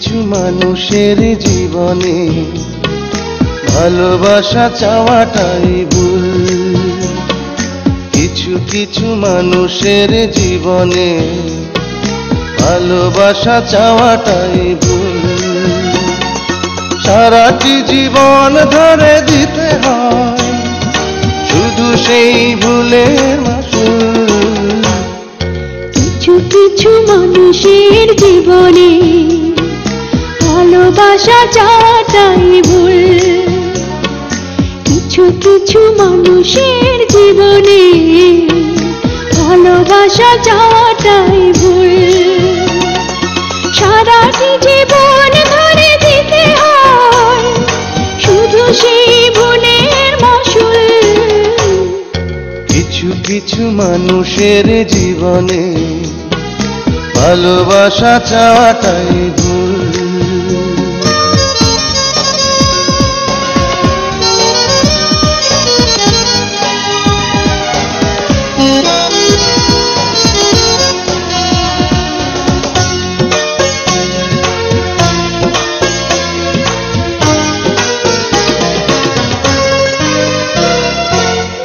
কিছু মানুষের জীবনে ভালোবাসা চাওয়াটাই ভুল। কিছু কিছু মানুষের জীবনে ভালোবাসা চাওয়াটাই ভুল। সারাটি জীবন ধরে দিতে হয় শুধু সেই ভুলের মাসুল। কিছু কিছু মানুষের জীবনে ভালোবাসা চাওয়াটাই ভুল। কিছু কিছু মানুষের জীবনে ভালোবাসা চাওয়াটাই ভুল। সারাটি জীবন ধরে দিতে হয় শুধু সেই ভুলের মাসুল। কিছু কিছু মানুষের জীবনে ভালোবাসা চাওয়াটাই ভুল।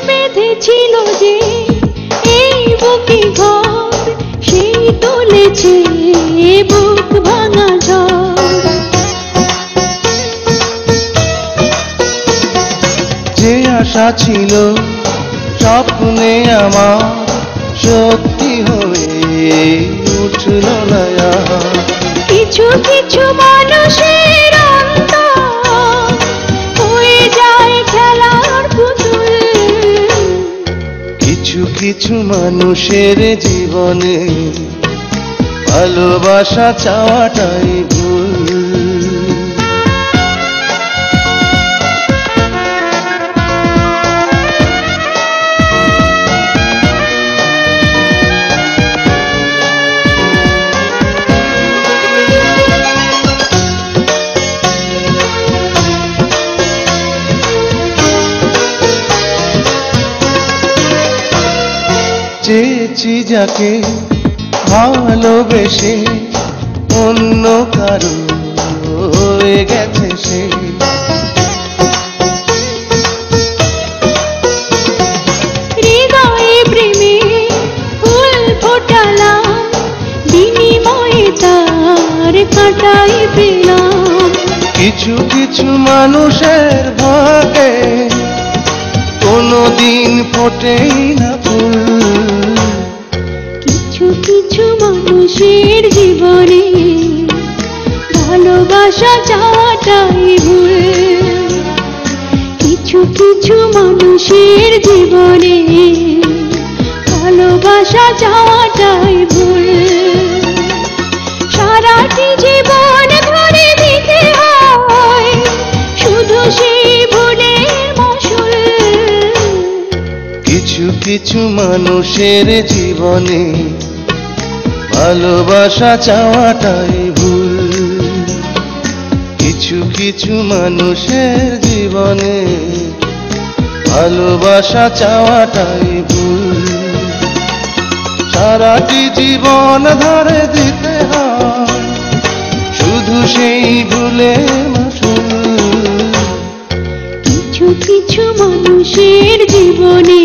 বেঁধেছিল যে এই বুকে ঘর, সেই তুলেছে বুক ভাঙা ঝড়। যে আশা ছিল স্বপ্নে আমার সত্যি হয়ে উঠল না আর। কিছু কিছু মানুষের অন্তর হয়ে যায় খেলার পুতুল। কিছু কিছু মানুষের জীবনে ভালোবাসা চাওয়াটাই ভুল। চেয়েছি যাকে ভালোবেসে অন্য কারো হয়ে গেছে সে। হৃদয়ে প্রেমে ফুল ফোটালাম, বিনিময়ে তার কাঁটাই পেলাম। কিছু কিছু মানুষের ভাগে কোনোদিন ফোটেই না ফুল। কিছু কিছু মানুষের জীবনে ভালোবাসা চাওয়াটাই ভুল। কিছু কিছু মানুষের জীবনে ভালোবাসা চাওয়াটাই ভুল। সারাটি জীবন ধরে দিতে হয় শুধু সেই ভুলের মাসুল। কিছু কিছু মানুষের জীবনে ভালোবাসা চাওয়াটাই ভুল। কিছু কিছু মানুষের জীবনে ভালোবাসা চাওয়াটাই ভুল। সারাটি জীবন ধরে দিতে হয় শুধু সেই ভুলের মাসুল। কিছু কিছু মানুষের জীবনে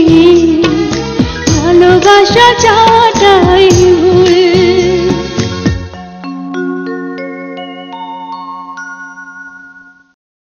ভালোবাসা চাওয়া